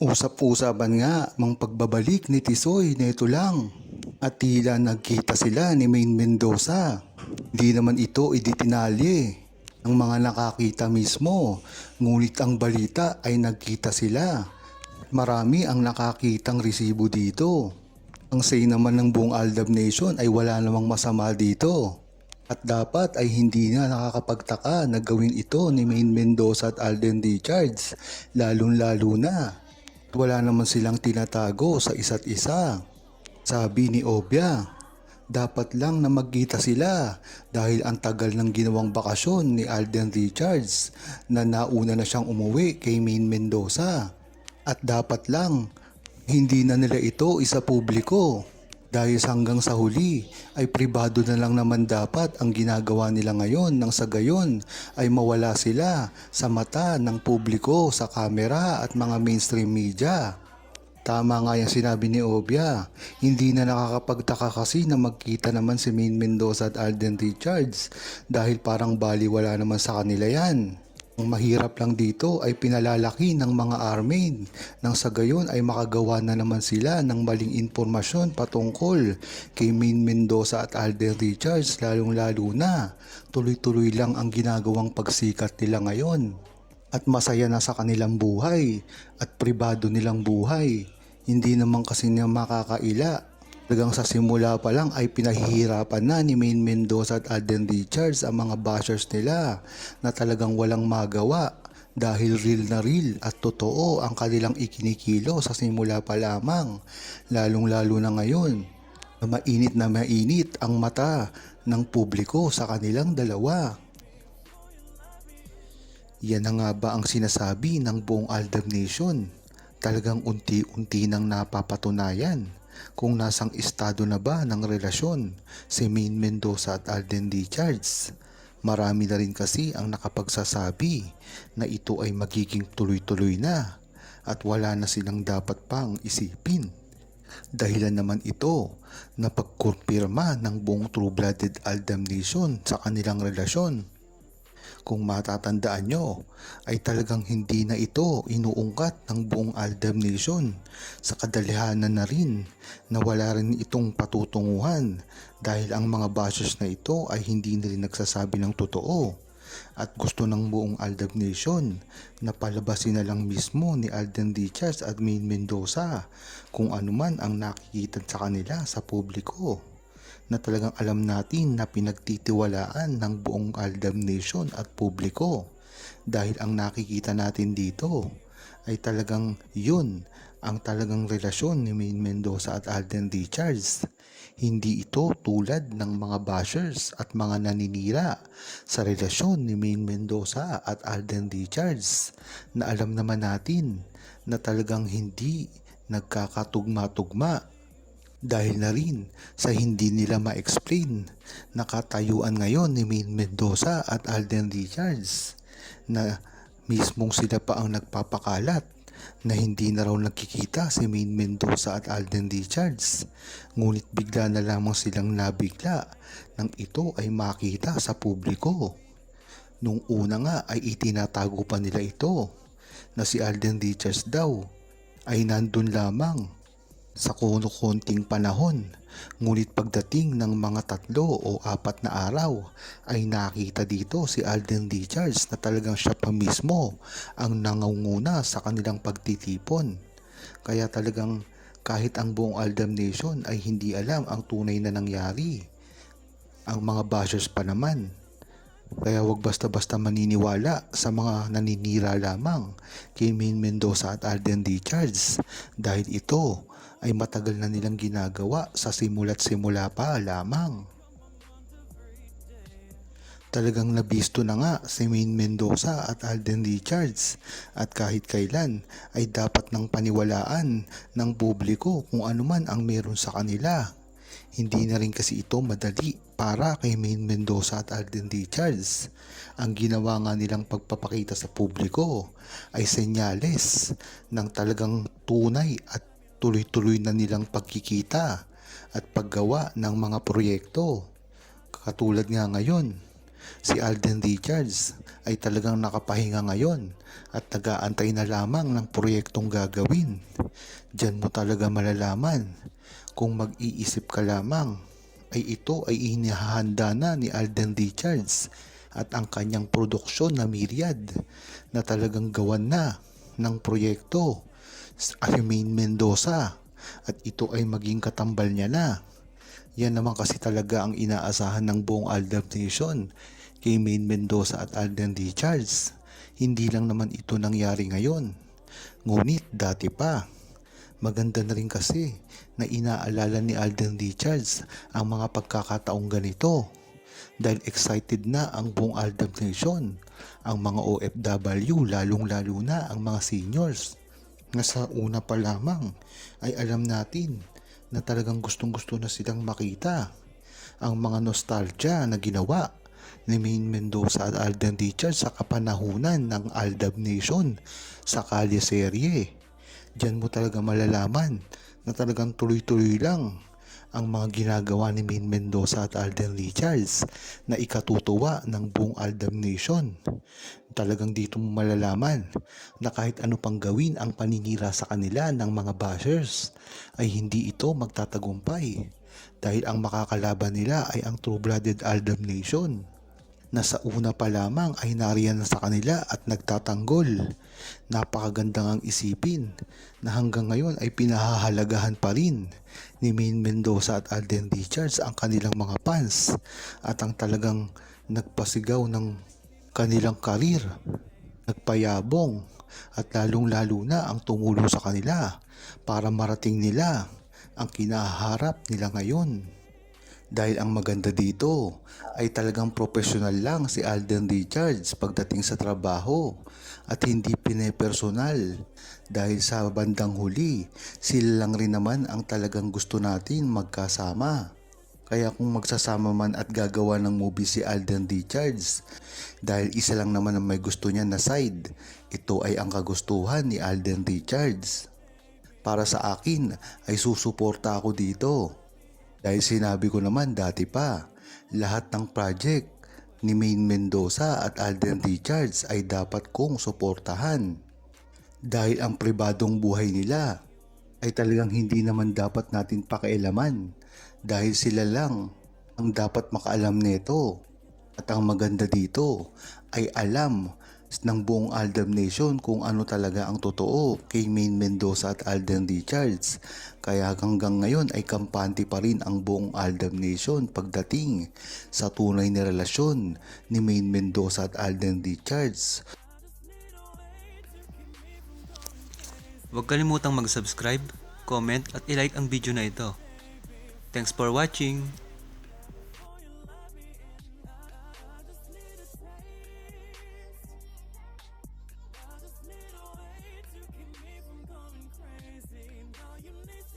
Usap-usapan nga mang pagbabalik ni Tisoy na ito lang at tila nagkita sila ni Maine Mendoza. Hindi naman ito iditinalye ng mga nakakita mismo, ngunit ang balita ay nagkita sila. Marami ang nakakitang resibo dito. Ang say naman ng buong Aldab Nation ay wala namang masama dito. At dapat ay hindi na nakakapagtaka na gawin ito ni Maine Mendoza at Alden Richards, lalong-lalo na wala naman silang tinatago sa isa't isa. Sabi ni Obia, dapat lang na magkita sila dahil ang tagal ng ginawang bakasyon ni Alden Richards na nauna na siyang umuwi kay Maine Mendoza. At dapat lang hindi na nila ito isa publiko dahil hanggang sa huli ay pribado na lang naman dapat ang ginagawa nila ngayon nang sa gayon ay mawala sila sa mata ng publiko sa kamera at mga mainstream media. Tama nga yung sinabi ni Obia, hindi na nakakapagtaka kasi na magkita naman si Maine Mendoza at Alden Richards dahil parang baliwala naman sa kanila yan. Ang mahirap lang dito ay pinalalaki ng mga army nang sa gayon ay makagawa na naman sila ng maling impormasyon patungkol kay Maine Mendoza at Alden Richards, lalong-lalo na tuloy-tuloy lang ang ginagawang pagsikat nila ngayon at masaya na sa kanilang buhay at pribado nilang buhay. Hindi naman kasi niya makakaila. Talagang sa simula pa lang ay pinahihirapan na ni Maine Mendoza at Alden Richards ang mga bashers nila na talagang walang magawa dahil real na real at totoo ang kanilang ikinikilo sa simula pa lamang, lalong-lalo na ngayon na mainit ang mata ng publiko sa kanilang dalawa. Yan na nga ba ang sinasabi ng buong Aldab Nation? Talagang unti-unti nang napapatunayan kung nasang estado na ba ng relasyon si Maine Mendoza at Alden Richards. Marami na rin kasi ang nakapagsasabi na ito ay magiging tuloy-tuloy na at wala na silang dapat pang isipin. Dahilan naman ito na pagkumpirma ng buong true-blooded Aldab Nation sa kanilang relasyon. Kung matatandaan nyo, ay talagang hindi na ito inuungkat ng buong Aldab Nation. Sa kadalihanan na rin na wala rin itong patutunguhan dahil ang mga bashers na ito ay hindi na rin nagsasabi ng totoo. At gusto ng buong Aldab Nation na palabasin na lang mismo ni Alden Richards at Maine Mendoza kung ano man ang nakikita sa kanila sa publiko, na talagang alam natin na pinagtitiwalaan ng buong Aldab Nation at publiko dahil ang nakikita natin dito ay talagang yun ang talagang relasyon ni Maine Mendoza at Alden Richards. Hindi ito tulad ng mga bashers at mga naninira sa relasyon ni Maine Mendoza at Alden Richards na alam naman natin na talagang hindi nagkakatugma-tugma. Dahil na rin sa hindi nila ma-explain na katayuan ngayon ni Maine Mendoza at Alden Richards na mismong sila pa ang nagpapakalat na hindi na raw nagkikita si Maine Mendoza at Alden Richards, ngunit bigla na lamang silang nabigla nang ito ay makita sa publiko. Nung una nga ay itinatago pa nila ito na si Alden Richards daw ay nandun lamang sa konting panahon, ngunit pagdating ng mga 3 o 4 na araw ay nakita dito si Alden Richards na talagang siya pa mismo ang nangunguna sa kanilang pagtitipon. Kaya talagang kahit ang buong Aldab Nation ay hindi alam ang tunay na nangyari, ang mga bashers pa naman. Kaya wag basta-basta maniniwala sa mga naninira lamang kay Maine Mendoza at Alden Richards dahil ito ay matagal na nilang ginagawa sa simula't simula pa lamang. Talagang nabisto na nga si Maine Mendoza at Alden Richards at kahit kailan ay dapat nang paniwalaan ng publiko kung ano man ang meron sa kanila. Hindi na rin kasi ito madali para kay Maine Mendoza at Alden Richards. Ang ginawa nga nilang pagpapakita sa publiko ay senyales ng talagang tunay at tuloy-tuloy na nilang pagkikita at paggawa ng mga proyekto. Katulad nga ngayon Si Alden Richards ay talagang nakapahinga ngayon at nag-aantay na lamang ng proyektong gagawin. Diyan mo talaga malalaman kung mag-iisip ka lamang ay ito ay inihahanda na ni Alden Richards at ang kanyang produksyon na Myriad na talagang gawan na ng proyekto sa Maine Mendoza at ito ay maging katambal niya na. Yan naman kasi talaga ang inaasahan ng buong Aldab Nation kay Maine Mendoza at Alden Richards. Hindi lang naman ito nangyari ngayon, ngunit dati pa. Maganda na rin kasi na inaalala ni Alden Richards ang mga pagkakataong ganito dahil excited na ang buong Aldab Nation, ang mga OFW, lalong-lalo na ang mga seniors na sa una pa lamang ay alam natin na talagang gustong-gusto na silang makita ang mga nostalgia na ginawa ni Maine Mendoza at Alden Richards sa kapanahunan ng Aldab Nation sa Kalye Serye. Diyan mo talaga malalaman na talagang tuloy-tuloy lang ang mga ginagawa ni Maine Mendoza at Alden Richards na ikatutuwa ng buong Aldab Nation. Talagang dito mo malalaman na kahit ano pang gawin ang paninira sa kanila ng mga bashers ay hindi ito magtatagumpay dahil ang makakalaban nila ay ang true-blooded Aldab Nation na sa una pa lamang ay nariyan na sa kanila at nagtatanggol. Napakaganda ngang isipin na hanggang ngayon ay pinahahalagahan pa rin ni Maine Mendoza at Alden Richards ang kanilang mga fans at ang talagang nagpasigaw ng kanilang karir, nagpayabong at lalong-lalo na ang tumulong sa kanila para marating nila ang kinaharap nila ngayon. Dahil ang maganda dito ay talagang profesional lang si Alden Richards pagdating sa trabaho at hindi pinepersonal dahil sa bandang huli sila lang rin naman ang talagang gusto natin magkasama. Kaya kung magsasama man at gagawa ng movie si Alden Richards dahil isa lang naman ang may gusto niya na side, ito ay ang kagustuhan ni Alden Richards. Para sa akin ay susuporta ako dito. Dahil sinabi ko naman dati pa, lahat ng project ni Maine Mendoza at Alden Richards ay dapat kong suportahan. Dahil ang pribadong buhay nila ay talagang hindi naman dapat natin pakialaman dahil sila lang ang dapat makaalam nito. At ang maganda dito ay alam ng buong Aldab Nation kung ano talaga ang totoo kay Maine Mendoza at Alden Richards. Kaya hanggang ngayon ay kampante pa rin ang buong Aldab Nation pagdating sa tunay na relasyon ni Maine Mendoza at Alden Richards. Huwag kalimutang mag-subscribe, comment at i-like ang video na ito. Thanks for watching!